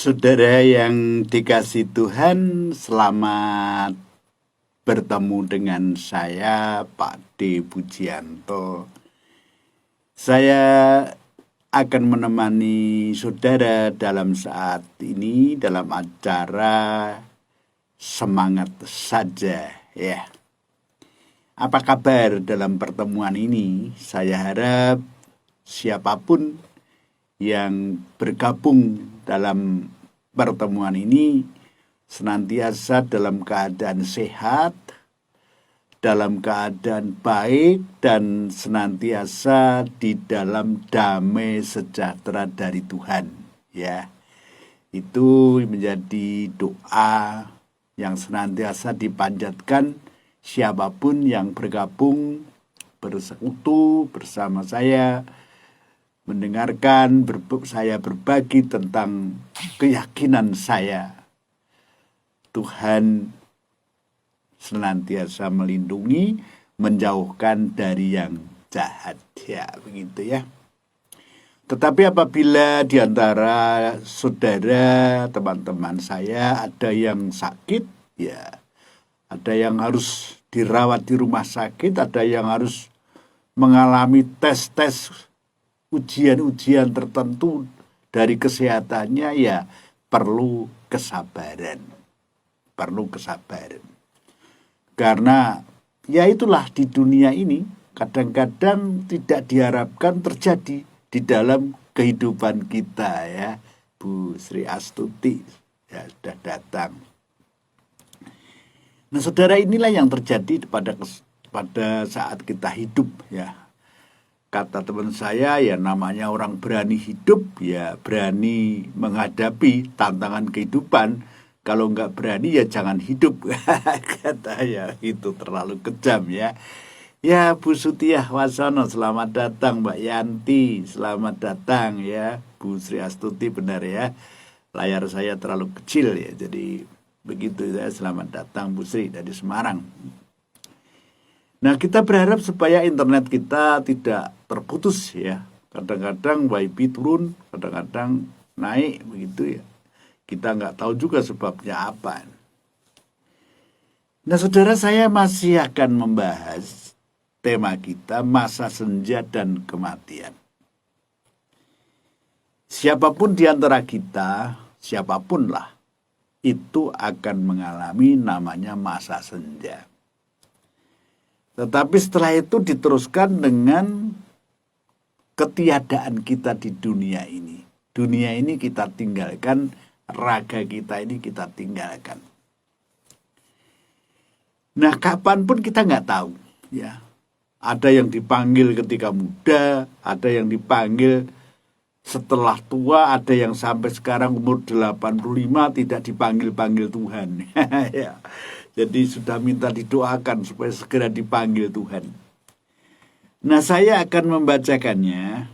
Saudara yang dikasih Tuhan, selamat bertemu dengan saya, Pak D. Pujianto. Saya akan menemani saudara dalam saat ini dalam acara Semangat Saja, ya. Apa kabar dalam pertemuan ini? Saya harap siapapun yang bergabung dalam pertemuan ini senantiasa dalam keadaan sehat, dalam keadaan baik, dan senantiasa di dalam damai sejahtera dari Tuhan. Ya, itu menjadi doa yang senantiasa dipanjatkan siapapun yang bergabung bersekutu bersama saya, mendengarkan saya berbagi tentang keyakinan saya. Tuhan senantiasa melindungi, menjauhkan dari yang jahat, ya begitu ya. Tetapi apabila di antara saudara, teman-teman saya ada yang sakit, ya ada yang harus dirawat di rumah sakit, ada yang harus mengalami tes-tes ujian-ujian tertentu dari kesehatannya, ya perlu kesabaran. Karena ya itulah di dunia ini kadang-kadang tidak diharapkan terjadi di dalam kehidupan kita, ya. Bu Sri Astuti ya sudah datang. Nah, saudara, inilah yang terjadi pada saat kita hidup, ya. Kata teman saya, ya namanya orang berani hidup, ya berani menghadapi tantangan kehidupan. Kalau nggak berani, ya jangan hidup. Katanya itu terlalu kejam, ya. Ya, Bu Sutiah Wasono, selamat datang. Mbak Yanti, selamat datang, ya. Bu Sri Astuti, benar ya. Layar saya terlalu kecil, ya. Jadi begitu ya, selamat datang Bu Sri dari Semarang. Nah, kita berharap supaya internet kita tidak terputus, ya. Kadang-kadang WiFi turun, kadang-kadang naik, begitu ya. Kita nggak tahu juga sebabnya apa. Nah, saudara, saya masih akan membahas tema kita, masa senja dan kematian. Siapapun di antara kita, siapapun lah, itu akan mengalami namanya masa senja. Tetapi setelah itu diteruskan dengan ketiadaan kita di dunia ini. Dunia ini kita tinggalkan, raga kita ini kita tinggalkan. Nah, kapanpun kita nggak tahu, ya. Ada yang dipanggil ketika muda, ada yang dipanggil setelah tua, ada yang sampai sekarang umur 85 tidak dipanggil-panggil Tuhan. Ya. Jadi sudah minta didoakan supaya segera dipanggil Tuhan. Nah, saya akan membacakannya,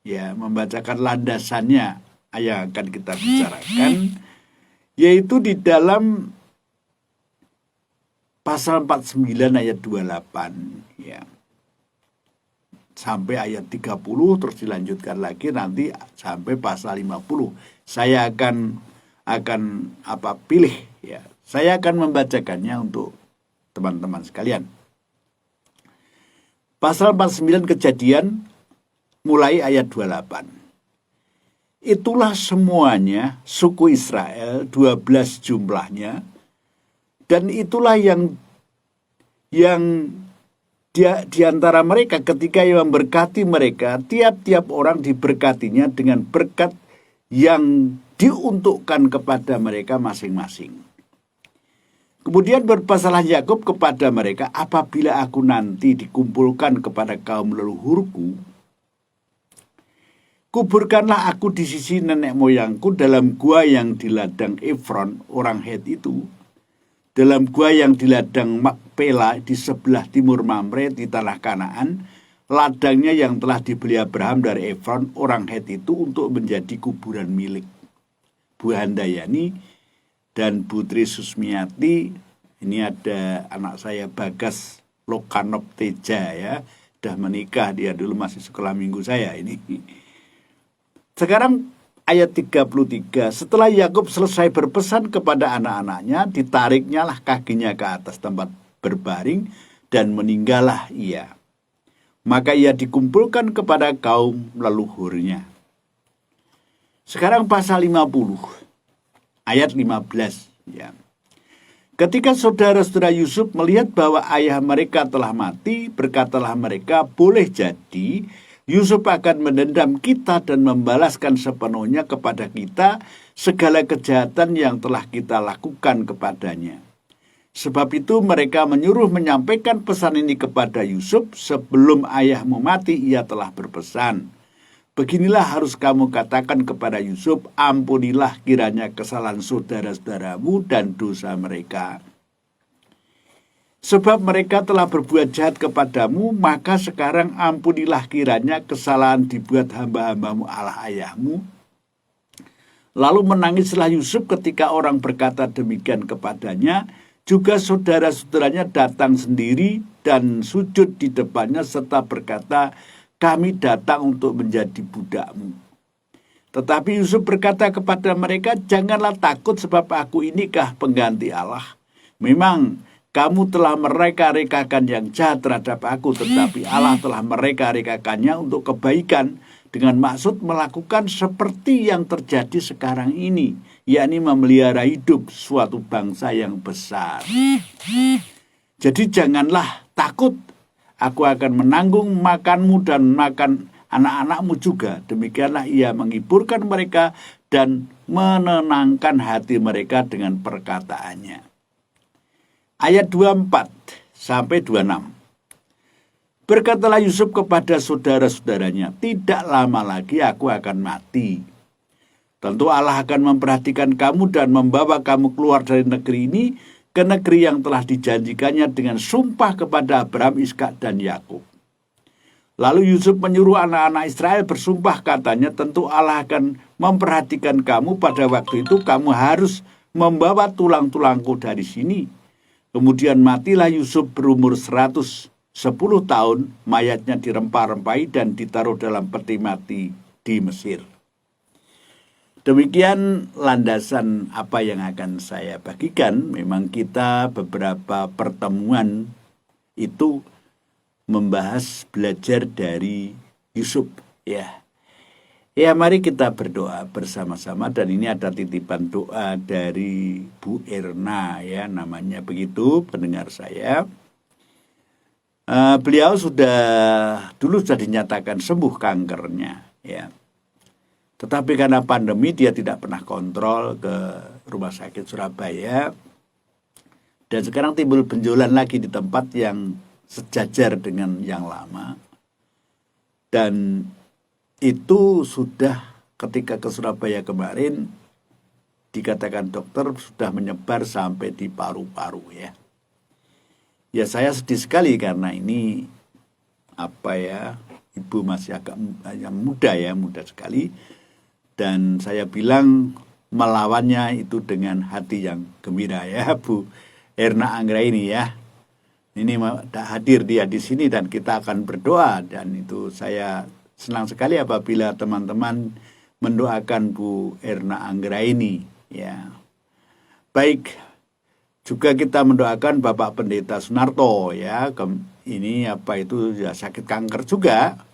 ya, membacakan landasannya yang akan kita bicarakan, yaitu di dalam pasal 49 ayat 28, ya. Sampai ayat 30, terus dilanjutkan lagi nanti sampai pasal 50. Saya akan pilih, ya. Saya akan membacakannya untuk teman-teman sekalian. Pasal 49 Kejadian mulai ayat 28. Itulah semuanya suku Israel, 12 jumlahnya, dan itulah yang di antara mereka ketika ia memberkati mereka, tiap-tiap orang diberkatinya dengan berkat yang diuntukkan kepada mereka masing-masing. Kemudian berpasalah Yakub kepada mereka, apabila aku nanti dikumpulkan kepada kaum leluhurku, kuburkanlah aku di sisi nenek moyangku dalam gua yang di ladang Efron, orang Het itu, dalam gua yang di ladang Makpela di sebelah timur Mamre di tanah Kanaan, ladangnya yang telah dibeli Abraham dari Efron, orang Het itu, untuk menjadi kuburan milik Bu Handayani dan Putri Susmiati. Ini ada anak saya Bagas Lokanop Teja, ya, sudah menikah, dia dulu masih sekolah minggu saya ini. Sekarang ayat 33. Setelah Yakub selesai berpesan kepada anak-anaknya, ditariknya lah kakinya ke atas tempat berbaring dan meninggallah ia. Maka ia dikumpulkan kepada kaum leluhurnya. Sekarang pasal 50 ayat 15 ya. Ketika saudara-saudara Yusuf melihat bahwa ayah mereka telah mati, berkatalah mereka, boleh jadi Yusuf akan mendendam kita dan membalaskan sepenuhnya kepada kita segala kejahatan yang telah kita lakukan kepadanya. Sebab itu mereka menyuruh menyampaikan pesan ini kepada Yusuf. Sebelum ayahmu mati ia telah berpesan, beginilah harus kamu katakan kepada Yusuf, ampunilah kiranya kesalahan saudara-saudaramu dan dosa mereka. Sebab mereka telah berbuat jahat kepadamu, maka sekarang ampunilah kiranya kesalahan dibuat hamba-hambamu Allah ayahmu. Lalu menangislah Yusuf ketika orang berkata demikian kepadanya. Juga saudara-saudaranya datang sendiri dan sujud di depannya serta berkata, kami datang untuk menjadi budakmu. Tetapi Yusuf berkata kepada mereka, janganlah takut sebab aku inikah pengganti Allah. Memang kamu telah mereka-rekakan yang jahat terhadap aku, tetapi Allah telah mereka-rekakannya untuk kebaikan dengan maksud melakukan seperti yang terjadi sekarang ini, yakni memelihara hidup suatu bangsa yang besar. Jadi janganlah takut. Aku akan menanggung makanmu dan makan anak-anakmu juga. Demikianlah ia menghiburkan mereka dan menenangkan hati mereka dengan perkataannya. Ayat 24 sampai 26. Berkatalah Yusuf kepada saudara-saudaranya, tidak lama lagi aku akan mati. Tentu Allah akan memperhatikan kamu dan membawa kamu keluar dari negeri ini ke negeri yang telah dijanjikannya dengan sumpah kepada Abraham, Ishak, dan Yakub. Lalu Yusuf menyuruh anak-anak Israel bersumpah, katanya, tentu Allah akan memperhatikan kamu. Pada waktu itu kamu harus membawa tulang-tulangku dari sini. Kemudian matilah Yusuf berumur 110 tahun, mayatnya dirempah-rempahi dan ditaruh dalam peti mati di Mesir. Demikian landasan apa yang akan saya bagikan. Memang kita beberapa pertemuan itu membahas belajar dari Yusuf ya. Ya, mari kita berdoa bersama-sama, dan ini ada titipan doa dari Bu Erna ya, namanya begitu pendengar saya. Beliau dulu sudah dinyatakan sembuh kankernya ya. Tetapi karena pandemi dia tidak pernah kontrol ke rumah sakit Surabaya. Dan sekarang timbul benjolan lagi di tempat yang sejajar dengan yang lama. Dan itu sudah ketika ke Surabaya kemarin dikatakan dokter sudah menyebar sampai di paru-paru ya. Ya saya sedih sekali karena ini ibu masih agak muda sekali. Dan saya bilang melawannya itu dengan hati yang gembira ya, Bu Erna Anggraini ya. Ini hadir dia di sini dan kita akan berdoa, dan itu saya senang sekali apabila teman-teman mendoakan Bu Erna Anggraini ya. Baik, juga kita mendoakan Bapak Pendeta Sunarto ya. Ini sakit kanker juga.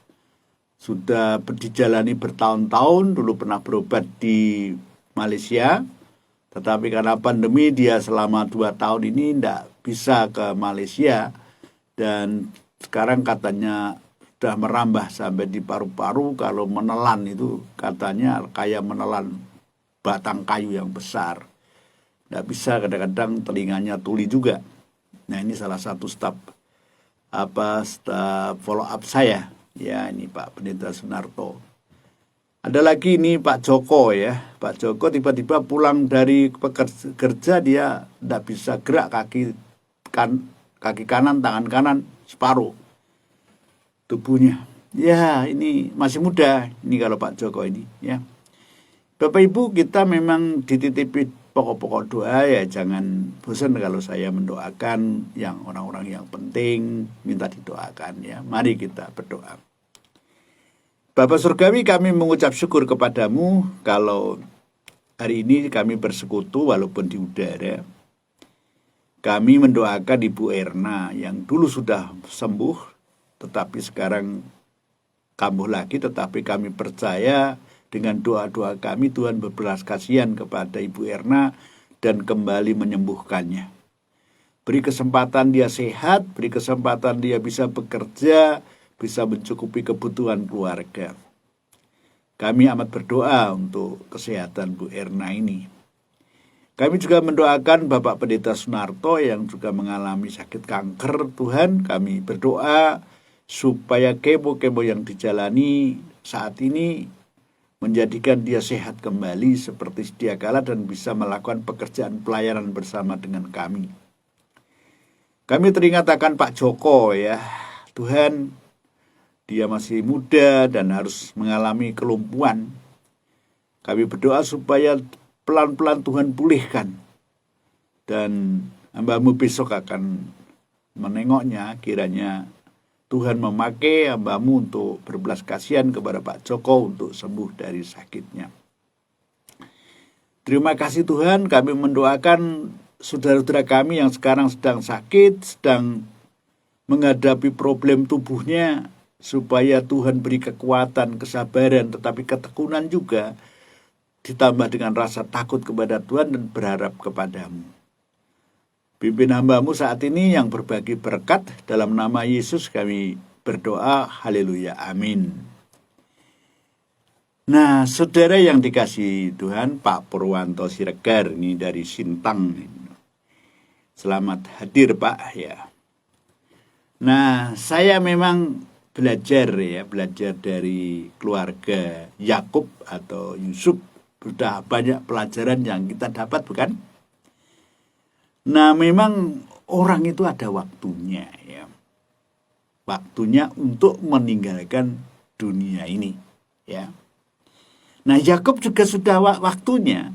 Sudah dijalani bertahun-tahun, dulu pernah berobat di Malaysia, tetapi karena pandemi dia selama 2 tahun ini tidak bisa ke Malaysia, dan sekarang katanya sudah merambah sampai di paru-paru. Kalau menelan itu katanya kayak menelan batang kayu yang besar, tidak bisa, kadang-kadang telinganya tuli juga. Nah ini salah satu staf follow up saya. Ya ini Pak Pendeta Sunarto. Ada lagi ini Pak Joko ya. Pak Joko tiba-tiba pulang dari kerja, dia tidak bisa gerak kaki kanan, tangan kanan separuh tubuhnya. Ya ini masih muda ini kalau Pak Joko ini ya. Bapak Ibu, kita memang dititipi pokok-pokok doa ya, jangan bosan kalau saya mendoakan yang orang-orang yang penting minta didoakan ya. Mari kita berdoa. Bapa Surgawi, kami mengucap syukur kepadamu kalau hari ini kami bersekutu walaupun di udara. Kami mendoakan Ibu Erna yang dulu sudah sembuh, tetapi sekarang kambuh lagi, tetapi kami percaya dengan doa-doa kami Tuhan berbelas kasihan kepada Ibu Erna dan kembali menyembuhkannya. Beri kesempatan dia sehat, beri kesempatan dia bisa bekerja, bisa mencukupi kebutuhan keluarga. Kami amat berdoa untuk kesehatan Bu Erna ini. Kami juga mendoakan Bapak Pendeta Sunarto yang juga mengalami sakit kanker. Tuhan, kami berdoa supaya kemo-kemo yang dijalani saat ini menjadikan dia sehat kembali seperti sedia kala dan bisa melakukan pekerjaan pelayanan bersama dengan kami. Kami teringat akan Pak Joko ya. Tuhan, dia masih muda dan harus mengalami kelumpuhan. Kami berdoa supaya pelan-pelan Tuhan pulihkan. Dan hamba-Mu besok akan menengoknya, kiranya Tuhan memakai hamba-Mu untuk berbelas kasihan kepada Pak Joko untuk sembuh dari sakitnya. Terima kasih Tuhan, kami mendoakan saudara-saudara kami yang sekarang sedang sakit, sedang menghadapi problem tubuhnya, supaya Tuhan beri kekuatan, kesabaran, tetapi ketekunan juga, ditambah dengan rasa takut kepada Tuhan dan berharap kepada-Mu. Pimpin hamba-Mu saat ini yang berbagi berkat, dalam nama Yesus kami berdoa, haleluya, amin. Nah, saudara yang dikasihi Tuhan, Pak Purwanto Siregar ini dari Sintang. Selamat hadir Pak ya. Nah, saya memang belajar dari keluarga Yakub atau Yusuf. Sudah banyak pelajaran yang kita dapat, bukan? Nah, memang orang itu ada waktunya ya. Waktunya untuk meninggalkan dunia ini ya. Nah, Yakub juga sudah waktunya.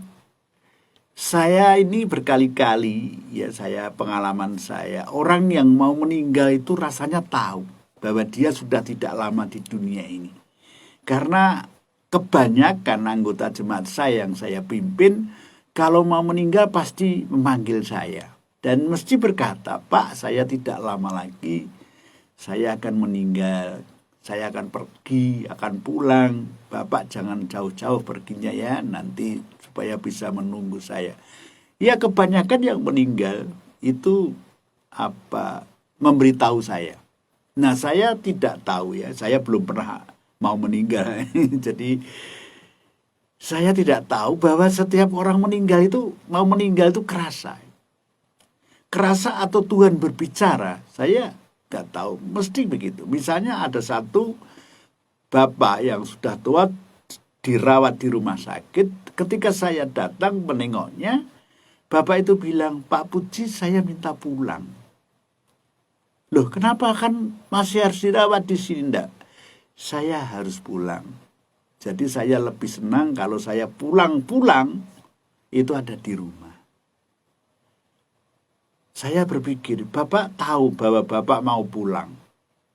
Saya ini berkali-kali ya, pengalaman saya, orang yang mau meninggal itu rasanya tahu bahwa dia sudah tidak lama di dunia ini. Karena kebanyakan anggota jemaat saya yang saya pimpin, kalau mau meninggal pasti memanggil saya. Dan mesti berkata, Pak, saya tidak lama lagi, saya akan meninggal. Saya akan pergi, akan pulang. Bapak jangan jauh-jauh perginya ya, nanti supaya bisa menunggu saya. Ya, kebanyakan yang meninggal itu memberitahu saya. Nah, saya tidak tahu ya, saya belum pernah mau meninggal. Jadi saya tidak tahu bahwa setiap orang meninggal itu, mau meninggal itu kerasa. Kerasa atau Tuhan berbicara, saya nggak tahu, mesti begitu. Misalnya ada satu bapak yang sudah tua dirawat di rumah sakit, ketika saya datang menengoknya, bapak itu bilang, Pak Puji, saya minta pulang. Loh, kenapa kan masih harus dirawat di sini? Enggak, saya harus pulang. Jadi saya lebih senang kalau saya pulang-pulang itu ada di rumah. Saya berpikir, Bapak tahu bahwa Bapak mau pulang.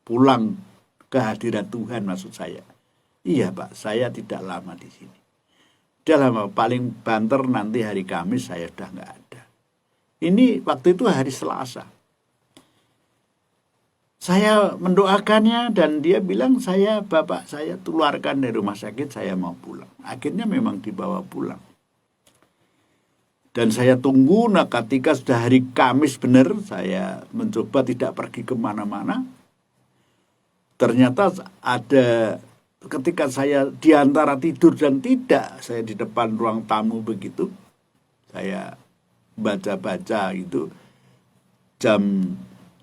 Pulang ke hadirat Tuhan maksud saya. Iya Pak, saya tidak lama di sini. Udah lama, paling banter nanti hari Kamis saya sudah nggak ada. Ini waktu itu hari Selasa. Saya mendoakannya dan dia bilang, Bapak saya keluarkan dari rumah sakit, saya mau pulang. Akhirnya memang dibawa pulang. Dan saya tunggu, nah ketika sudah hari Kamis benar, saya mencoba tidak pergi kemana-mana. Ternyata ada, ketika saya di antara tidur dan tidak, saya di depan ruang tamu begitu, saya baca-baca itu, jam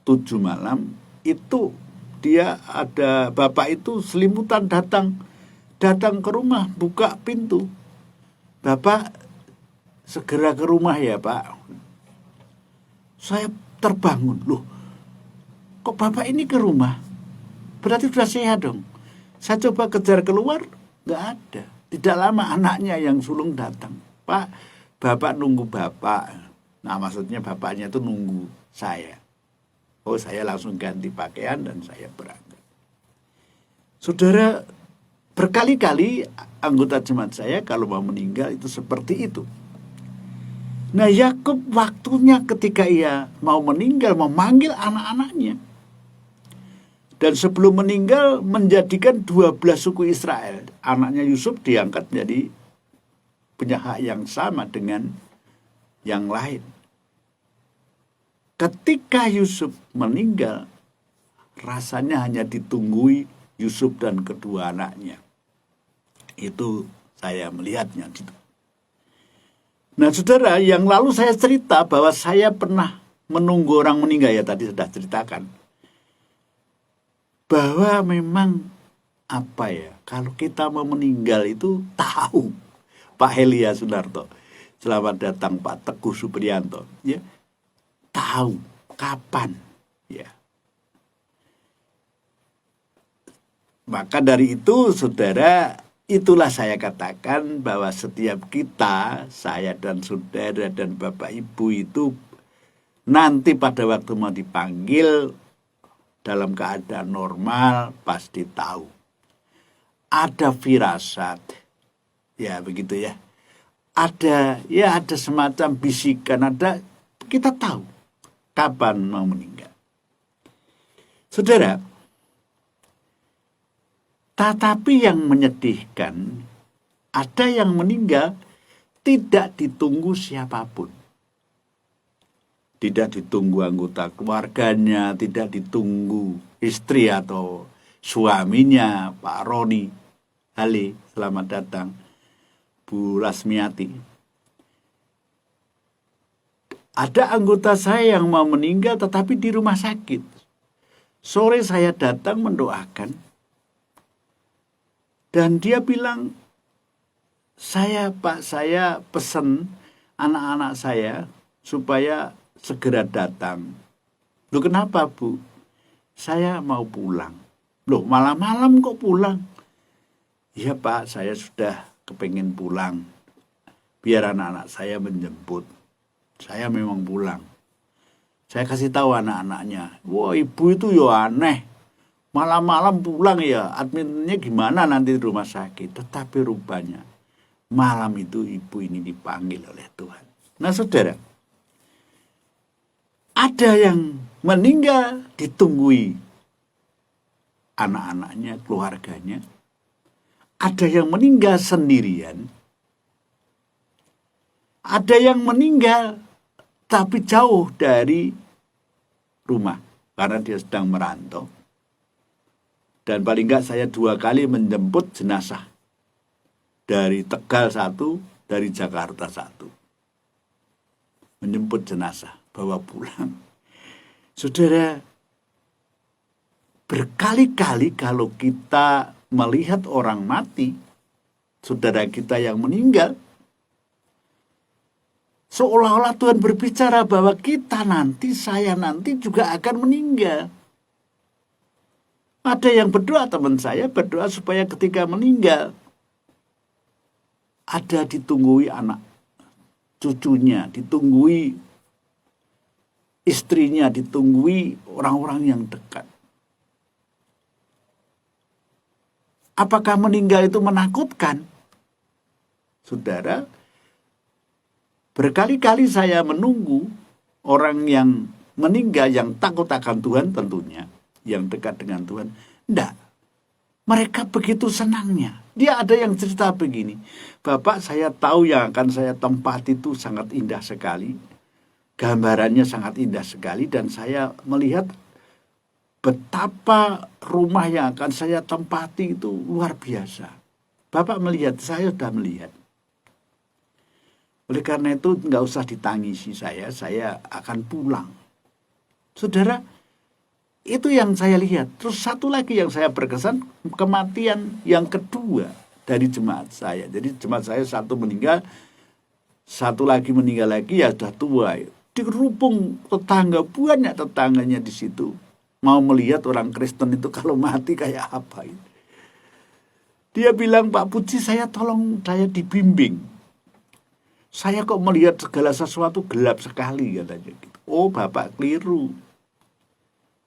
7 malam, itu dia ada, bapak itu selimutan datang ke rumah, buka pintu. Bapak, segera ke rumah ya Pak. Saya terbangun, loh kok Bapak ini ke rumah? Berarti sudah sehat dong. Saya coba kejar keluar, nggak ada. Tidak lama anaknya yang sulung datang. Pak, Bapak nunggu Bapak. Nah maksudnya bapaknya itu nunggu saya. Oh, saya langsung ganti pakaian dan saya berangkat. Saudara, berkali-kali anggota jemaat saya kalau mau meninggal itu seperti itu. Nah, Yakub waktunya ketika ia mau meninggal memanggil anak-anaknya. Dan sebelum meninggal menjadikan 12 suku Israel. Anaknya Yusuf diangkat menjadi punya hak yang sama dengan yang lain. Ketika Yusuf meninggal, rasanya hanya ditunggui Yusuf dan kedua anaknya. Itu saya melihatnya gitu. Nah, saudara, yang lalu saya cerita bahwa saya pernah menunggu orang meninggal, ya tadi sudah ceritakan. Bahwa memang apa ya, kalau kita mau meninggal itu tahu. Pak Helia Sunarto, selamat datang Pak Teguh Supriyanto, ya, tahu kapan, ya. Maka dari itu, saudara, itulah saya katakan bahwa setiap kita, saya dan saudara dan Bapak Ibu itu nanti pada waktu mau dipanggil dalam keadaan normal pasti tahu. Ada firasat. Ya begitu ya. Ada semacam bisikan, kita tahu kapan mau meninggal. Saudara, tetapi yang menyedihkan, ada yang meninggal tidak ditunggu siapapun. Tidak ditunggu anggota keluarganya, tidak ditunggu istri atau suaminya, Pak Roni Hale, selamat datang. Bu Lasmiati. Ada anggota saya yang mau meninggal tetapi di rumah sakit. Sore saya datang mendoakan. Dan dia bilang, saya pesan anak-anak saya supaya segera datang. Loh, kenapa Bu? Saya mau pulang. Loh, malam-malam kok pulang? Iya Pak, saya sudah kepingin pulang, biar anak-anak saya menjemput. Saya memang pulang. Saya kasih tahu anak-anaknya, wah ibu itu ya aneh, malam-malam pulang ya, adminnya gimana nanti di rumah sakit. Tetapi rupanya malam itu ibu ini dipanggil oleh Tuhan. Nah saudara, ada yang meninggal ditunggui anak-anaknya, keluarganya. Ada yang meninggal sendirian. Ada yang meninggal tapi jauh dari rumah karena dia sedang merantau. Dan paling enggak saya 2 kali menjemput jenazah. Dari Tegal 1, dari Jakarta 1. Menjemput jenazah, bawa pulang. Saudara, berkali-kali kalau kita melihat orang mati, saudara kita yang meninggal, seolah-olah Tuhan berbicara bahwa saya nanti juga akan meninggal. Ada yang berdoa, teman saya berdoa supaya ketika meninggal, ada ditunggui anak cucunya, ditunggui istrinya, ditunggui orang-orang yang dekat. Apakah meninggal itu menakutkan? Saudara, berkali-kali saya menunggu orang yang meninggal yang takut akan Tuhan tentunya, yang dekat dengan Tuhan. Tidak. Mereka begitu senangnya. Dia ada yang cerita begini, Bapak, saya tahu yang akan saya tempati itu sangat indah sekali. Gambarannya sangat indah sekali dan saya melihat betapa rumah yang akan saya tempati itu luar biasa. Bapak melihat, saya sudah melihat. Oleh karena itu nggak usah ditangisi saya akan pulang. Saudara, itu yang saya lihat. Terus satu lagi yang saya berkesan, kematian yang kedua dari jemaat saya. Jadi jemaat saya satu meninggal, satu lagi meninggal lagi, ya sudah tua. Dirupung tetangga, banyak tetangganya di situ. Mau melihat orang Kristen itu kalau mati kayak apa. Dia bilang, Pak Puji, saya dibimbing. Saya kok melihat segala sesuatu gelap sekali, katanya gitu. Oh, Bapak keliru.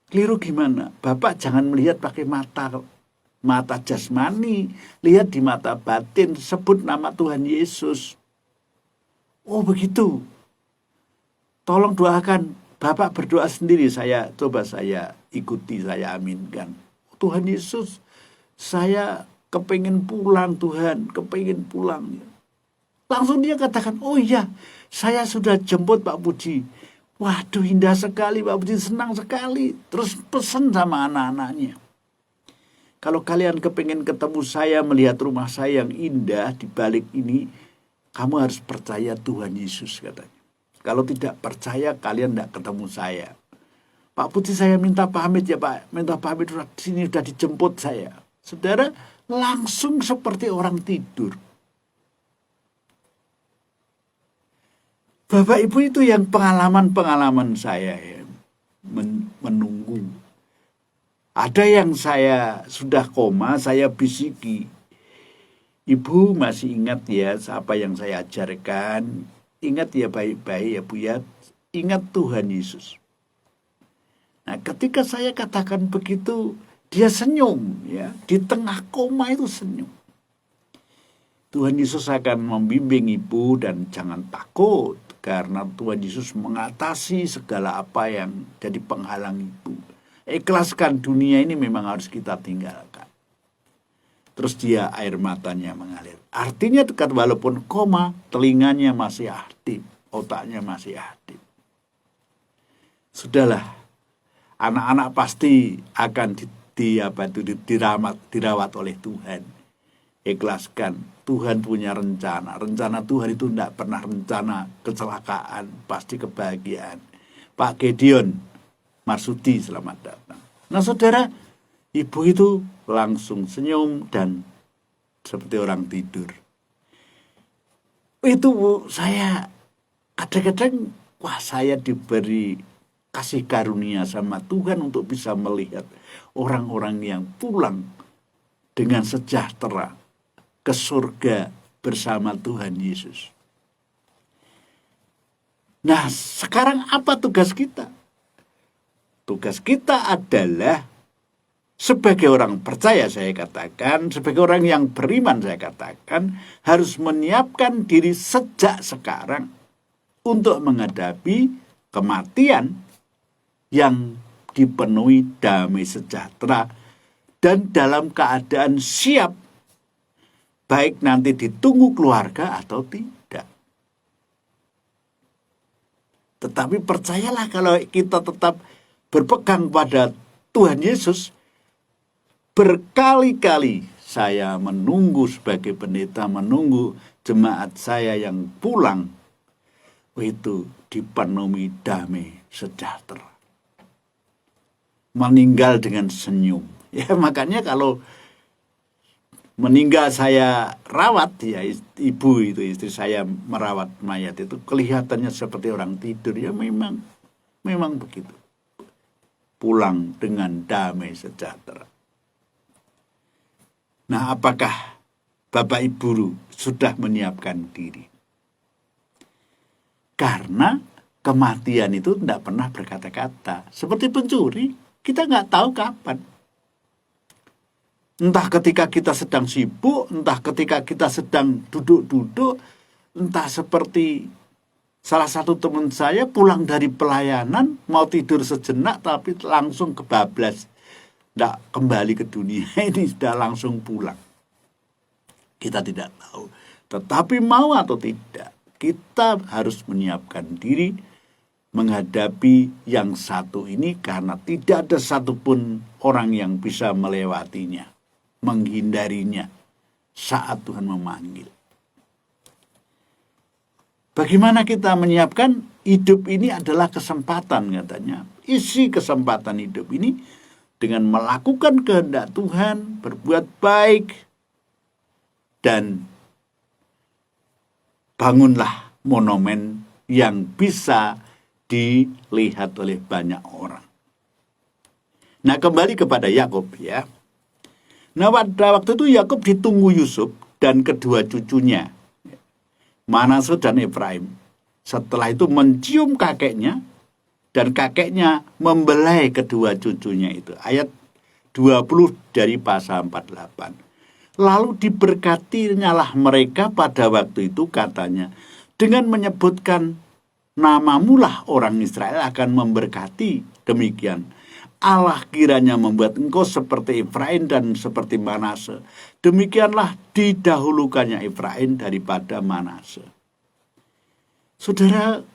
Keliru gimana? Bapak jangan melihat pakai mata mata jasmani, lihat di mata batin, sebut nama Tuhan Yesus. Oh begitu. Tolong doakan. Bapak berdoa sendiri, saya ikuti, saya aminkan. Tuhan Yesus, saya kepingin pulang Tuhan, kepingin pulang. Langsung dia katakan, oh iya, saya sudah jemput Pak Puji. Waduh, indah sekali Pak Puji, senang sekali. Terus pesan sama anak-anaknya. Kalau kalian kepingin ketemu saya, melihat rumah saya yang indah di balik ini, kamu harus percaya Tuhan Yesus, katanya. Kalau tidak percaya, kalian tidak ketemu saya. Pak Puji, saya minta pamit ya Pak. Minta pamit, sini sudah dijemput saya. Saudara, langsung seperti orang tidur. Bapak Ibu, itu yang pengalaman-pengalaman saya ya, menunggu. Ada yang saya sudah koma, saya bisiki. Ibu masih ingat ya apa yang saya ajarkan. Ingat ya baik-baik ya Bu ya. Ingat Tuhan Yesus. Nah ketika saya katakan begitu, dia senyum ya. Di tengah koma itu senyum. Tuhan Yesus akan membimbing ibu dan jangan takut. Karena Tuhan Yesus mengatasi segala apa yang jadi penghalang ibu. Ikhlaskan, dunia ini memang harus kita tinggalkan. Terus dia air matanya mengalir. Artinya dekat, walaupun koma, telinganya masih aktif, otaknya masih aktif. Sudahlah, anak-anak pasti akan dirawat oleh Tuhan. Ikhlaskan, Tuhan punya rencana. Rencana Tuhan itu tidak pernah rencana kecelakaan, pasti kebahagiaan. Pak Gideon Marsudi, selamat datang. Nah saudara, ibu itu langsung senyum dan seperti orang tidur. Itu saya kadang-kadang, wah saya diberi kasih karunia sama Tuhan untuk bisa melihat orang-orang yang pulang dengan sejahtera ke surga bersama Tuhan Yesus. Nah, sekarang apa tugas kita? Tugas kita adalah sebagai orang percaya, saya katakan, sebagai orang yang beriman, saya katakan, harus menyiapkan diri sejak sekarang untuk menghadapi kematian yang dipenuhi damai sejahtera dan dalam keadaan siap, baik nanti ditunggu keluarga atau tidak. Tetapi percayalah, kalau kita tetap berpegang pada Tuhan Yesus, berkali-kali saya menunggu sebagai pendeta, menunggu jemaat saya yang pulang, itu dipenuhi damai sejahtera. Meninggal dengan senyum. Ya makanya kalau meninggal saya rawat, ya ibu itu, istri saya merawat mayat itu, kelihatannya seperti orang tidur. Ya memang begitu. Pulang dengan damai sejahtera. Nah, apakah Bapak Ibu sudah menyiapkan diri? Karena kematian itu tidak pernah berkata-kata. Seperti pencuri, kita nggak tahu kapan. Entah ketika kita sedang sibuk, entah ketika kita sedang duduk-duduk, entah seperti salah satu teman saya pulang dari pelayanan, mau tidur sejenak tapi langsung kebablas. Tidak kembali ke dunia ini, sudah langsung pulang. Kita tidak tahu. Tetapi mau atau tidak, kita harus menyiapkan diri menghadapi yang satu ini, karena tidak ada satupun orang yang bisa melewatinya, menghindarinya saat Tuhan memanggil. Bagaimana kita menyiapkan? Hidup ini adalah kesempatan, katanya. Isi kesempatan hidup ini dengan melakukan kehendak Tuhan, berbuat baik, dan bangunlah monumen yang bisa dilihat oleh banyak orang. Nah, kembali kepada Yakub ya. Nah, pada waktu itu Yakub ditunggu Yusuf dan kedua cucunya, Manasye dan Efraim. Setelah itu mencium kakeknya, dan kakeknya membelai kedua cucunya itu. Ayat 20 dari pasal 48. Lalu diberkatinya lah mereka pada waktu itu, katanya, dengan menyebutkan namamu lah orang Israel akan memberkati. Demikian Allah kiranya membuat engkau seperti Efraim dan seperti Manase. Demikianlah didahulukannya Efraim daripada Manase. Saudara,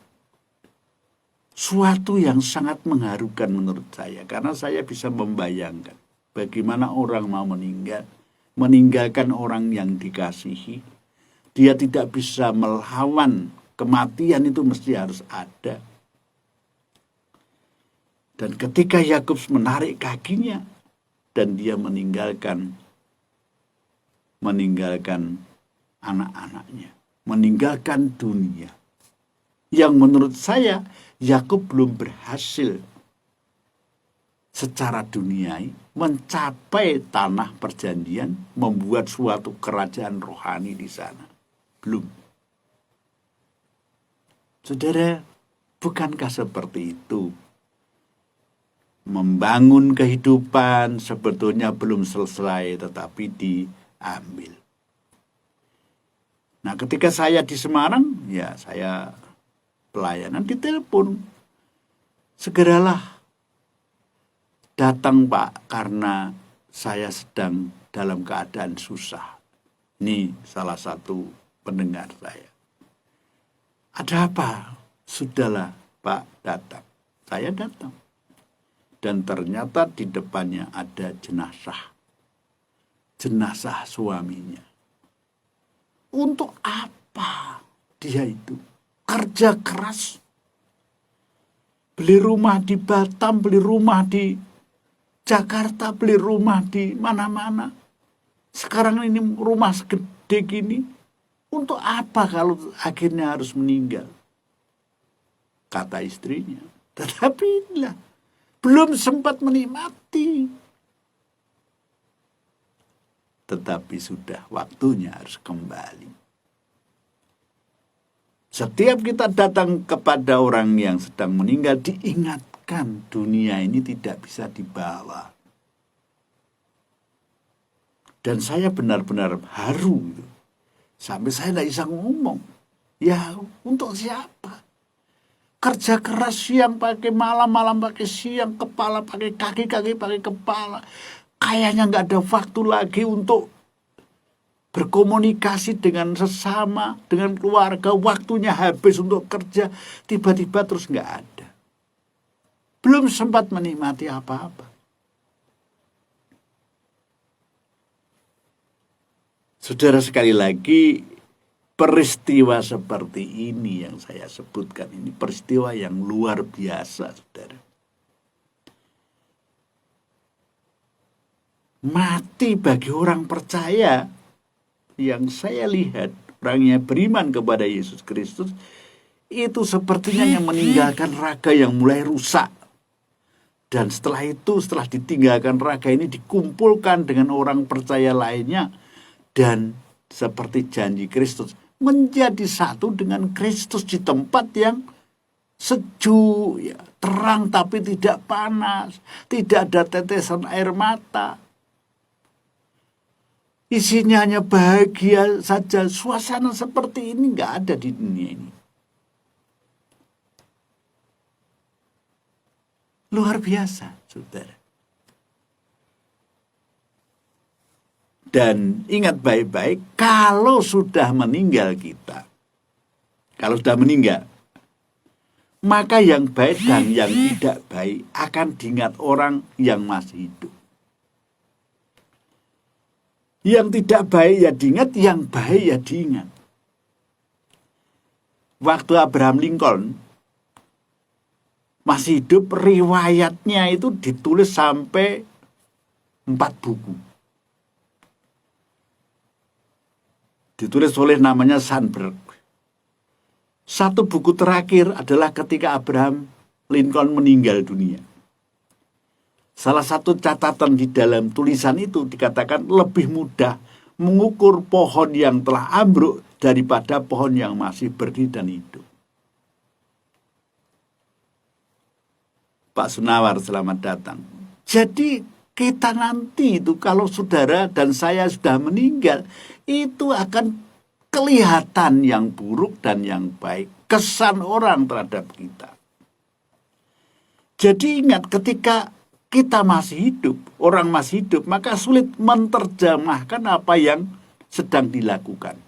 suatu yang sangat mengharukan menurut saya, karena saya bisa membayangkan bagaimana orang mau meninggalkan orang yang dikasihi. Dia tidak bisa melawan kematian, itu mesti harus ada. Dan ketika Yakub menarik kakinya dan dia meninggalkan anak-anaknya, meninggalkan dunia, yang menurut saya Yakub belum berhasil secara duniai mencapai tanah perjanjian, membuat suatu kerajaan rohani di sana. Belum. Saudara, bukankah seperti itu? Membangun kehidupan sebetulnya belum selesai, tetapi diambil. Nah, ketika saya di Semarang, ya saya pelayanan, ditelepon. Segeralah datang, Pak, karena saya sedang dalam keadaan susah. Ini salah satu pendengar saya. Ada apa? Sudahlah, Pak, datang. Saya datang. Dan ternyata di depannya ada jenazah suaminya. Untuk apa dia itu? Kerja keras. Beli rumah di Batam, beli rumah di Jakarta, beli rumah di mana-mana. Sekarang ini rumah segede gini. Untuk apa kalau akhirnya harus meninggal? Kata istrinya. Tetapi inilah, belum sempat menikmati. Tetapi sudah waktunya harus kembali. Setiap kita datang kepada orang yang sedang meninggal, diingatkan dunia ini tidak bisa dibawa. Dan saya benar-benar haru. Sampai saya tidak bisa ngomong. Ya, untuk siapa? Kerja keras siang pakai malam, malam pakai siang, kepala pakai kaki, kaki pakai kepala. Kayaknya nggak ada waktu lagi untuk berkomunikasi dengan sesama, dengan keluarga. Waktunya habis untuk kerja, tiba-tiba terus nggak ada. Belum sempat menikmati apa-apa. Saudara, sekali lagi, peristiwa seperti ini yang saya sebutkan ini peristiwa yang luar biasa, saudara. Mati bagi orang percaya yang saya lihat, orangnya beriman kepada Yesus Kristus, itu sepertinya yang meninggalkan raga yang mulai rusak. Dan setelah itu, setelah ditinggalkan raga ini, dikumpulkan dengan orang percaya lainnya, dan seperti janji Kristus, menjadi satu dengan Kristus di tempat yang sejuk, ya, terang tapi tidak panas, tidak ada tetesan air mata. Isinya hanya bahagia saja. Suasana seperti ini nggak ada di dunia ini. Luar biasa, saudara. Dan ingat baik-baik, kalau sudah meninggal kita, kalau sudah meninggal, maka yang baik dan yang tidak baik akan diingat orang yang masih hidup. Yang tidak baik ya diingat, yang baik ya diingat. Waktu Abraham Lincoln masih hidup, riwayatnya itu ditulis sampai 4 buku. Ditulis oleh namanya Sandberg. Satu buku terakhir adalah ketika Abraham Lincoln meninggal dunia. Salah satu catatan di dalam tulisan itu dikatakan lebih mudah mengukur pohon yang telah ambruk daripada pohon yang masih berdiri dan hidup. Pak Sunawar, selamat datang. Jadi kita nanti itu kalau saudara dan saya sudah meninggal, itu akan kelihatan yang buruk dan yang baik, kesan orang terhadap kita. Jadi ingat, ketika kita masih hidup, orang masih hidup, maka sulit menerjemahkan apa yang sedang dilakukan.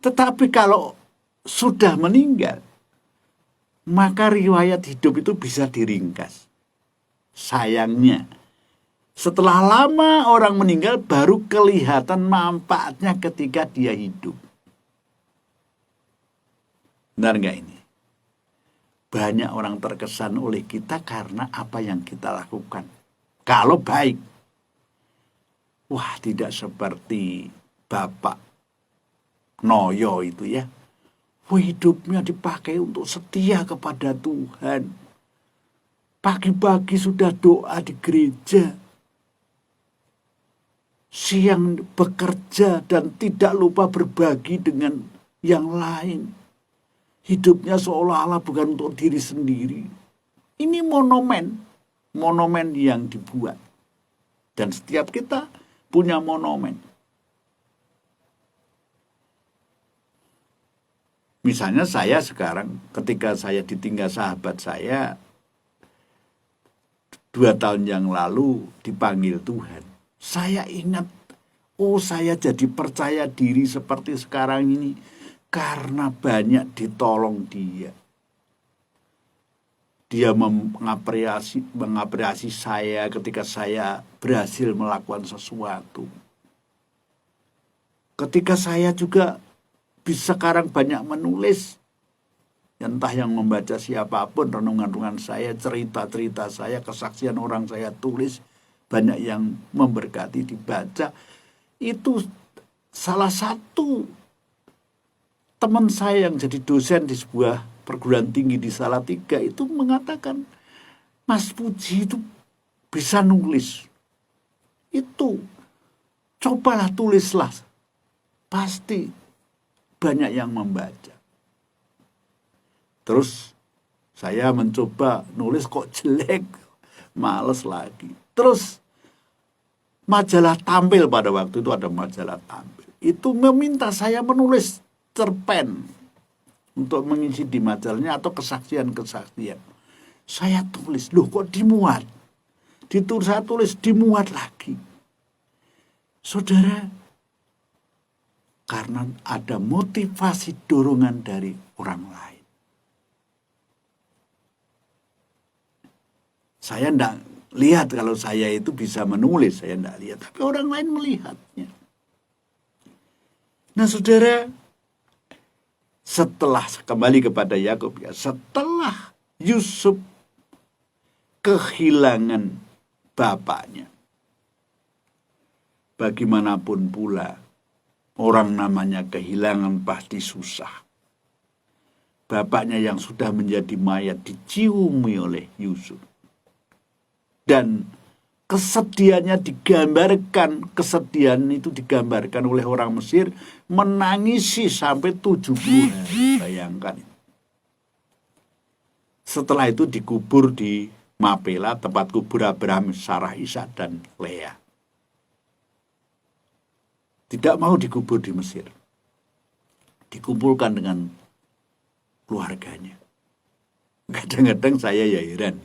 Tetapi kalau sudah meninggal, maka riwayat hidup itu bisa diringkas. Sayangnya, setelah lama orang meninggal baru kelihatan manfaatnya ketika dia hidup. Benar nggak ini? Banyak orang terkesan oleh kita karena apa yang kita lakukan. Kalau baik, wah, tidak seperti Bapak Noyo itu ya. Hidupnya dipakai untuk setia kepada Tuhan. Pagi-pagi sudah doa di gereja. Siang bekerja dan tidak lupa berbagi dengan yang lain. Hidupnya seolah-olah bukan untuk diri sendiri. Ini monumen yang dibuat. Dan setiap kita punya monumen. Misalnya saya sekarang, ketika saya ditinggal sahabat saya, 2 tahun yang lalu dipanggil Tuhan. Saya ingat, saya jadi percaya diri seperti sekarang ini karena banyak ditolong dia. Dia mengapresiasi saya ketika saya berhasil melakukan sesuatu. Ketika saya juga bisa sekarang banyak menulis, entah yang membaca siapapun, renungan-renungan saya, cerita-cerita saya, kesaksian orang saya tulis, banyak yang memberkati dibaca. Itu salah satu teman saya yang jadi dosen di sebuah perguruan tinggi di Salatiga itu mengatakan, Mas Puji itu bisa nulis. Itu, cobalah tulislah. Pasti banyak yang membaca. Terus saya mencoba nulis kok jelek, males lagi. Terus majalah Tampil, pada waktu itu ada majalah Tampil, itu meminta saya menulis cerpen untuk mengisi di majalahnya atau kesaksian-kesaksian. Saya tulis, loh kok dimuat? Saya tulis dimuat lagi. Saudara, karena ada motivasi dorongan dari orang lain. Saya tidak lihat kalau saya itu bisa menulis, saya tidak lihat. Tapi orang lain melihatnya. Nah saudara, setelah kembali kepada Yakub ya, setelah Yusuf kehilangan bapaknya, bagaimanapun pula orang namanya kehilangan pasti susah. Bapaknya yang sudah menjadi mayat diciumi oleh Yusuf. Dan kesedihannya kesedihan itu digambarkan oleh orang Mesir, menangisi sampai 70 hari. Bayangkan. Setelah itu dikubur di Mapela, tempat kubur Abraham, Sarah, Ishak, dan Lea. Tidak mau dikubur di Mesir. Dikumpulkan dengan keluarganya. Kadang-kadang saya ya heran.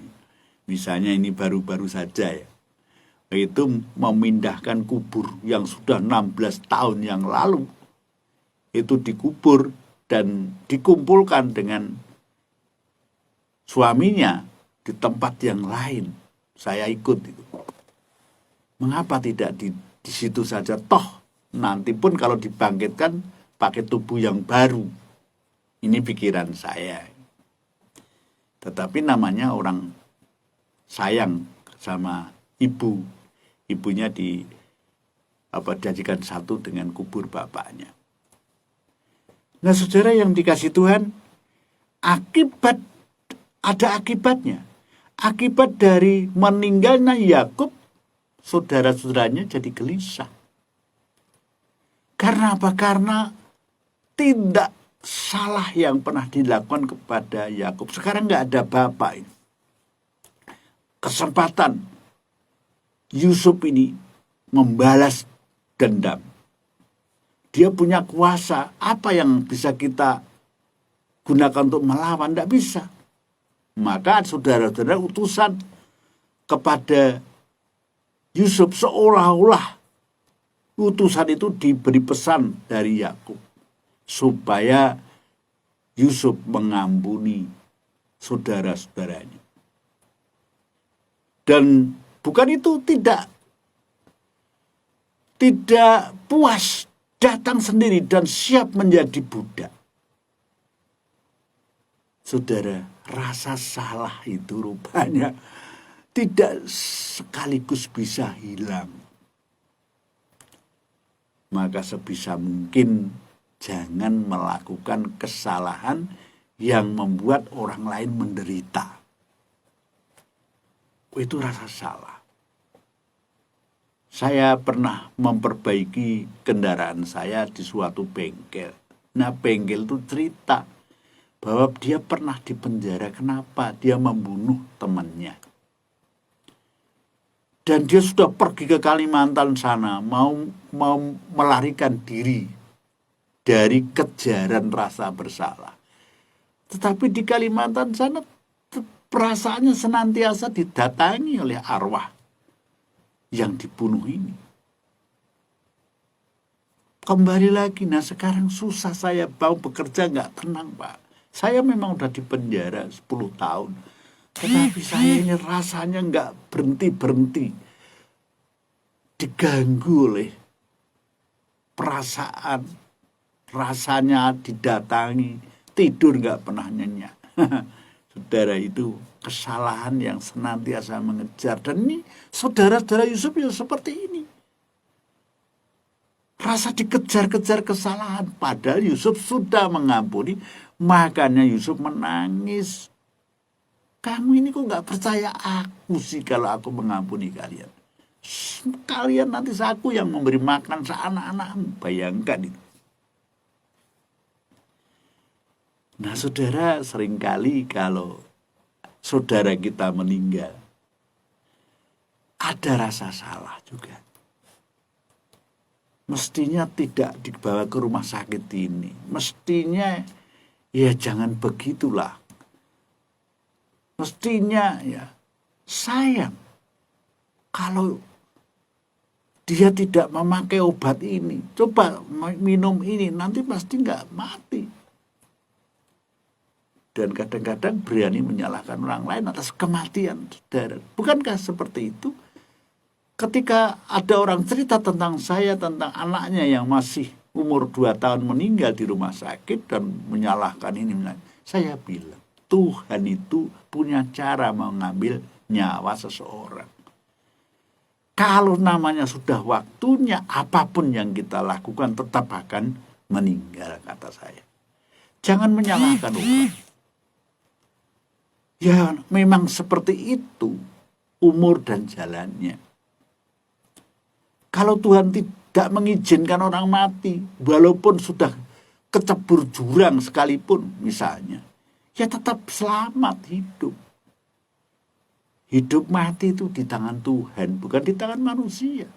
Misalnya ini baru-baru saja ya. Itu memindahkan kubur yang sudah 16 tahun yang lalu. Itu dikubur dan dikumpulkan dengan suaminya di tempat yang lain. Saya ikut itu. Mengapa tidak di situ saja? Toh nanti pun kalau dibangkitkan pakai tubuh yang baru. Ini pikiran saya. Tetapi namanya orang sayang sama ibu. Ibunya dijadikan satu dengan kubur bapaknya. Nah saudara yang dikasih Tuhan, ada akibatnya. Akibat dari meninggalnya Yakub, saudara-saudaranya jadi gelisah. Karena apa? Karena tindak salah yang pernah dilakukan kepada Yakub. Sekarang nggak ada bapak ini. Kesempatan Yusuf ini membalas dendam. Dia punya kuasa. Apa yang bisa kita gunakan untuk melawan? Tidak bisa. Maka saudara-saudara, utusan kepada Yusuf seolah-olah utusan itu diberi pesan dari Yakub supaya Yusuf mengampuni saudara-saudaranya. Dan bukan itu, tidak puas, datang sendiri dan siap menjadi budak. Saudara, rasa salah itu rupanya tidak sekaligus bisa hilang. Maka sebisa mungkin jangan melakukan kesalahan yang membuat orang lain menderita. Itu rasa salah. Saya pernah memperbaiki kendaraan saya di suatu bengkel. Nah, bengkel itu cerita bahwa dia pernah dipenjara. Kenapa? Dia membunuh temannya. Dan dia sudah pergi ke Kalimantan sana, mau melarikan diri dari kejaran rasa bersalah. Tetapi di Kalimantan sana perasaannya senantiasa didatangi oleh arwah yang dibunuh ini. Kembali lagi, nah sekarang susah, saya mau bekerja nggak tenang, Pak. Saya memang udah di penjara 10 tahun. Tetapi saya ini rasanya nggak berhenti-berhenti. Diganggu oleh perasaan, rasanya didatangi, tidur nggak pernah nyenyak. Saudara, itu kesalahan yang senantiasa mengejar. Dan ini saudara-saudara Yusuf ya seperti ini. Rasa dikejar-kejar kesalahan. Padahal Yusuf sudah mengampuni. Makanya Yusuf menangis. Kamu ini kok gak percaya aku sih kalau aku mengampuni kalian. Kalian nanti aku yang memberi makan seanak-anakmu. Bayangkan itu. Nah saudara, seringkali kalau saudara kita meninggal, ada rasa salah juga. Mestinya tidak dibawa ke rumah sakit ini. Mestinya ya jangan begitulah. Mestinya ya sayang kalau dia tidak memakai obat ini. Coba minum ini, nanti pasti nggak mati. Dan kadang-kadang berani menyalahkan orang lain atas kematian saudara. Bukankah seperti itu? Ketika ada orang cerita tentang saya, tentang anaknya yang masih umur 2 tahun meninggal di rumah sakit dan menyalahkan ini, saya bilang, Tuhan itu punya cara mengambil nyawa seseorang. Kalau namanya sudah waktunya, apapun yang kita lakukan tetap akan meninggal, kata saya. Jangan menyalahkan orang. Ya memang seperti itu umur dan jalannya. Kalau Tuhan tidak mengizinkan orang mati, walaupun sudah kecebur jurang sekalipun misalnya, ya tetap selamat hidup. Hidup mati itu di tangan Tuhan, bukan di tangan manusia.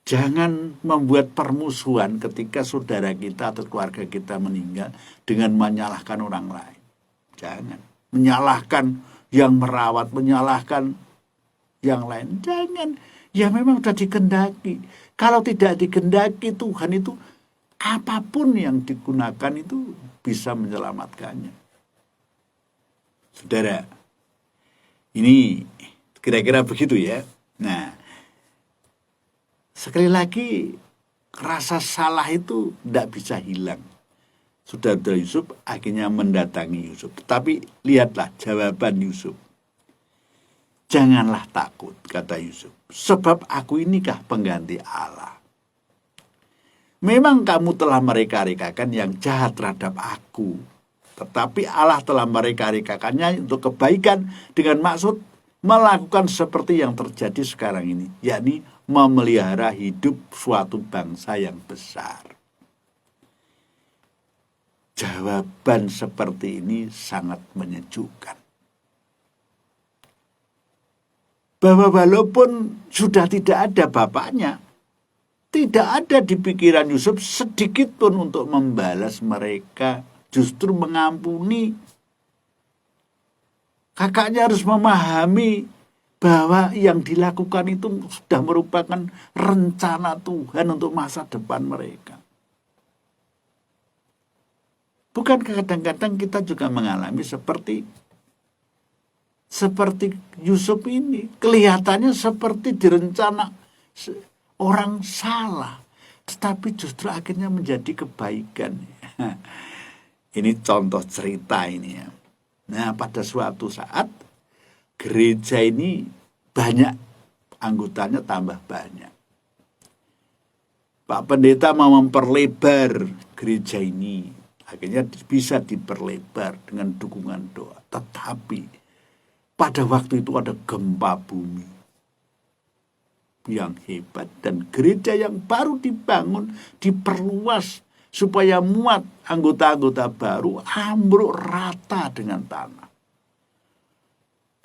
Jangan membuat permusuhan ketika saudara kita atau keluarga kita meninggal dengan menyalahkan orang lain. Jangan. Menyalahkan yang merawat, menyalahkan yang lain. Jangan. Ya memang sudah dikehendaki. Kalau tidak dikehendaki Tuhan itu, apapun yang digunakan itu bisa menyelamatkannya. Saudara, ini kira-kira begitu ya. Nah, sekali lagi, rasa salah itu tidak bisa hilang. Saudara Yusuf akhirnya mendatangi Yusuf. Tapi lihatlah jawaban Yusuf. Janganlah takut, kata Yusuf. Sebab aku inikah pengganti Allah. Memang kamu telah mereka-rekakan yang jahat terhadap aku. Tetapi Allah telah mereka-rekakannya untuk kebaikan dengan maksud melakukan seperti yang terjadi sekarang ini. Yakni memelihara hidup suatu bangsa yang besar. Jawaban seperti ini sangat menyejukkan. bahwa walaupun sudah tidak ada bapaknya, tidak ada di pikiran Yusuf sedikit pun untuk membalas mereka, justru mengampuni. Kakaknya harus memahami bahwa yang dilakukan itu sudah merupakan rencana Tuhan untuk masa depan mereka. Bukankah kadang-kadang kita juga mengalami seperti Yusuf ini, kelihatannya seperti direncana orang salah, tetapi justru akhirnya menjadi kebaikan. Ini contoh cerita ini ya. Nah, pada suatu saat gereja ini banyak anggotanya, tambah banyak. Pak Pendeta mau memperlebar gereja ini, akhirnya bisa diperlebar dengan dukungan doa. Tetapi pada waktu itu ada gempa bumi yang hebat, dan gereja yang baru dibangun, diperluas supaya muat anggota-anggota baru, ambruk rata dengan tanah.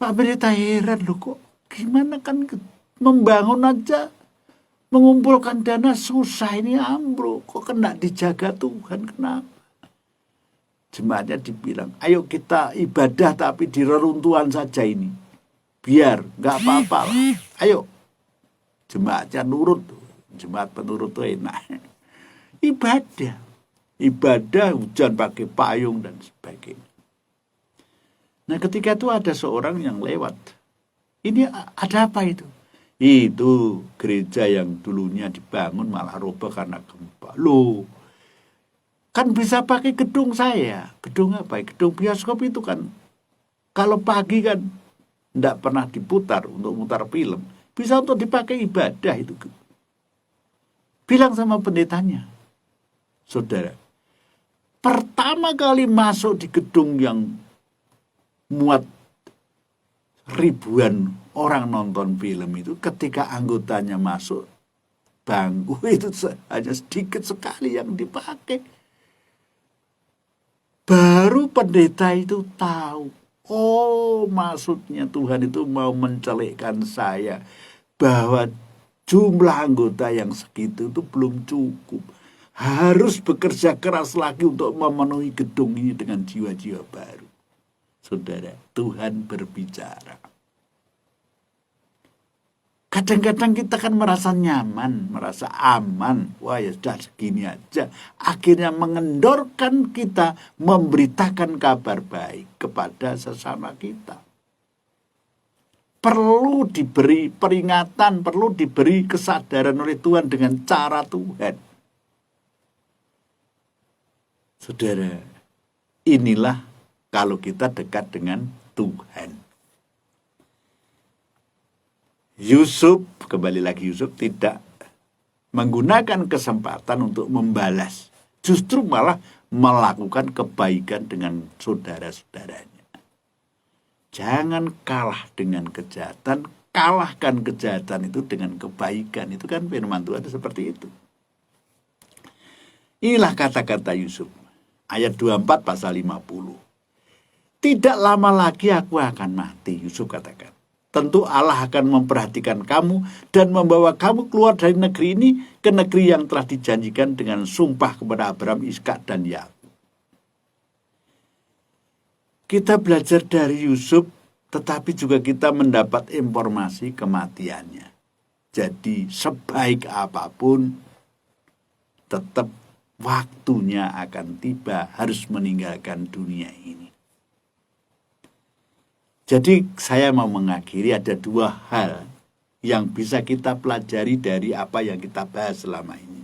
Pak Pendeta heran, loh kok gimana kan membangun aja, mengumpulkan dana susah, ini ambruk, kok kena dijaga Tuhan, kenapa? Jemaatnya dibilang, ayo kita ibadah tapi di reruntuhan saja ini, biar nggak apa-apa lah. Ayo, jemaatnya nurut, jemaat penurut tuh enak. Ibadah hujan pakai payung dan sebagainya. Nah, ketika itu ada seorang yang lewat. Ini ada apa itu? Itu gereja yang dulunya dibangun malah roboh karena gempa. Loh, kan bisa pakai gedung saya. Gedung apa? Gedung bioskop itu kan kalau pagi kan tidak pernah diputar untuk mutar film. Bisa untuk dipakai ibadah itu. Bilang sama pendetanya, saudara, pertama kali masuk di gedung yang muat ribuan orang nonton film itu, ketika anggotanya masuk, bangku itu hanya sedikit sekali yang dipakai. Baru pendeta itu tahu, oh maksudnya Tuhan itu mau mencelikkan saya, bahwa jumlah anggota yang segitu itu belum cukup. Harus bekerja keras lagi untuk memenuhi gedung ini dengan jiwa-jiwa baru. Saudara, Tuhan berbicara. Kadang-kadang kita kan merasa nyaman, merasa aman. Wah ya sudah segini aja. Akhirnya mengendorkan kita memberitakan kabar baik kepada sesama kita. Perlu diberi peringatan, perlu diberi kesadaran oleh Tuhan dengan cara Tuhan. Saudara, inilah kalau kita dekat dengan Tuhan. Yusuf, kembali lagi Yusuf tidak menggunakan kesempatan untuk membalas. Justru malah melakukan kebaikan dengan saudara-saudaranya. Jangan kalah dengan kejahatan, kalahkan kejahatan itu dengan kebaikan. Itu kan firman Tuhan seperti itu. Inilah kata-kata Yusuf. Ayat 24 pasal 50. Tidak lama lagi aku akan mati, Yusuf katakan. Tentu Allah akan memperhatikan kamu dan membawa kamu keluar dari negeri ini ke negeri yang telah dijanjikan dengan sumpah kepada Abraham, Ishak, dan Yakub. Kita belajar dari Yusuf, tetapi juga kita mendapat informasi kematiannya. Jadi sebaik apapun, tetap waktunya akan tiba, harus meninggalkan dunia ini. Jadi saya mau mengakhiri, ada dua hal yang bisa kita pelajari dari apa yang kita bahas selama ini.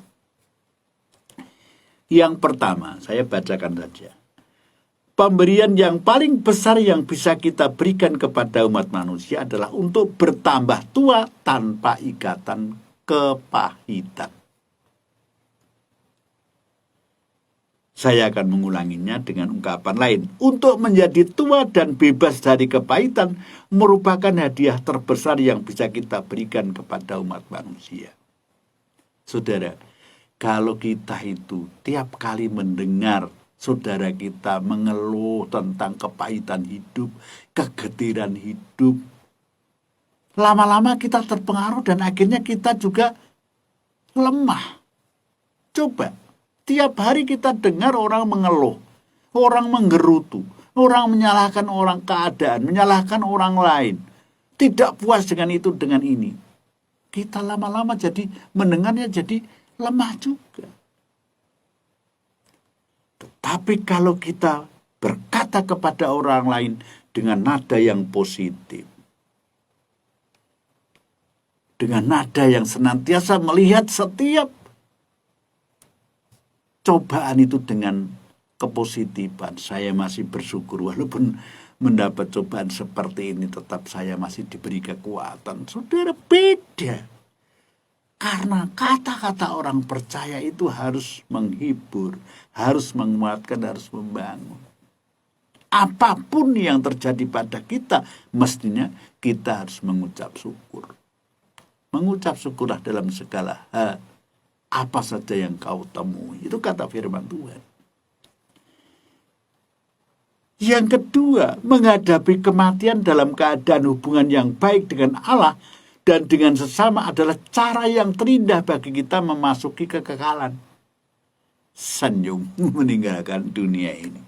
Yang pertama, saya bacakan saja. Pemberian yang paling besar yang bisa kita berikan kepada umat manusia adalah untuk bertambah tua tanpa ikatan kepahitan. Saya akan mengulanginya dengan ungkapan lain. Untuk menjadi tua dan bebas dari kepahitan merupakan hadiah terbesar yang bisa kita berikan kepada umat manusia. Saudara, kalau kita itu tiap kali mendengar saudara kita mengeluh tentang kepahitan hidup, kegetiran hidup, lama-lama kita terpengaruh dan akhirnya kita juga lemah. Coba, tiap hari kita dengar orang mengeluh, orang menggerutu, orang menyalahkan orang keadaan, menyalahkan orang lain. Tidak puas dengan itu, dengan ini. Kita lama-lama jadi mendengarnya jadi lemah juga. Tetapi kalau kita berkata kepada orang lain dengan nada yang positif, dengan nada yang senantiasa melihat setiap cobaan itu dengan kepositifan, saya masih bersyukur walaupun mendapat cobaan seperti ini, tetap saya masih diberi kekuatan. Saudara, beda. Karena kata-kata orang percaya itu harus menghibur, harus menguatkan, harus membangun. Apapun yang terjadi pada kita, mestinya kita harus mengucap syukur. Mengucap syukurlah dalam segala hal. Apa saja yang kau temui. Itu kata firman Tuhan. Yang kedua, menghadapi kematian dalam keadaan hubungan yang baik dengan Allah dan dengan sesama adalah cara yang terindah bagi kita memasuki kekekalan. Senyum meninggalkan dunia ini.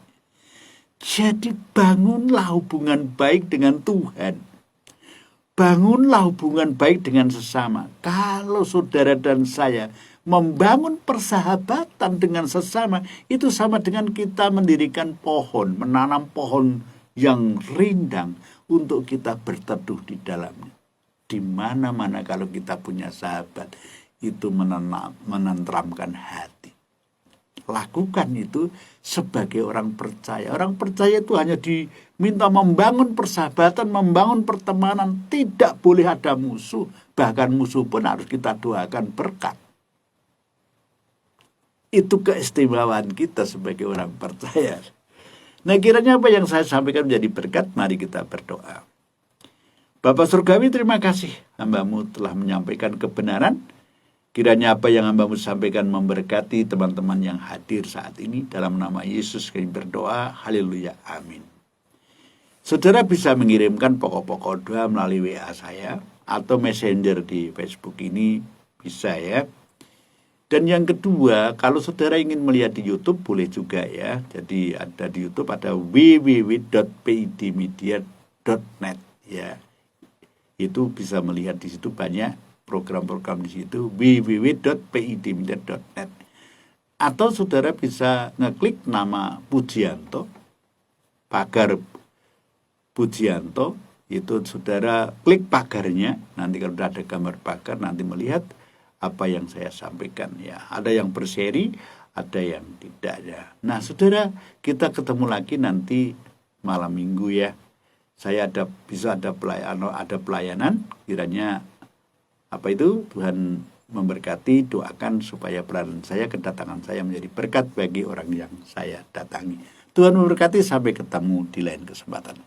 Jadi bangunlah hubungan baik dengan Tuhan. Bangunlah hubungan baik dengan sesama. Kalau saudara dan saya membangun persahabatan dengan sesama, itu sama dengan kita mendirikan pohon, menanam pohon yang rindang untuk kita berteduh di dalamnya. Di mana-mana kalau kita punya sahabat, itu menenteramkan hati. Lakukan itu sebagai orang percaya. Orang percaya itu hanya diminta membangun persahabatan, membangun pertemanan. Tidak boleh ada musuh. Bahkan musuh pun harus kita doakan berkat. Itu keistimewaan kita sebagai orang percaya. Nah, kiranya apa yang saya sampaikan menjadi berkat. Mari kita berdoa. Bapa Surgawi, terima kasih hamba-Mu telah menyampaikan kebenaran. Kiranya apa yang hamba-Mu sampaikan memberkati teman-teman yang hadir saat ini. Dalam nama Yesus kami berdoa. Haleluya. Amin. Saudara bisa mengirimkan pokok-pokok doa melalui WA saya atau Messenger di Facebook ini bisa ya. Dan yang kedua, kalau saudara ingin melihat di YouTube boleh juga ya. Jadi ada di YouTube ada www.pidmedia.net ya. Itu bisa melihat di situ banyak program-program di situ www.pidmedia.net. Atau saudara bisa ngeklik nama Pujianto, pagar Pujianto, itu saudara klik pagarnya. Nanti kalau sudah ada gambar pagar nanti melihat apa yang saya sampaikan ya. Ada yang berseri, ada yang tidak ya. Nah, saudara, kita ketemu lagi nanti malam Minggu ya. Saya bisa ada pelayanan, kiranya apa itu Tuhan memberkati, doakan supaya pelayanan saya, kedatangan saya menjadi berkat bagi orang yang saya datangi. Tuhan memberkati, sampai ketemu di lain kesempatan.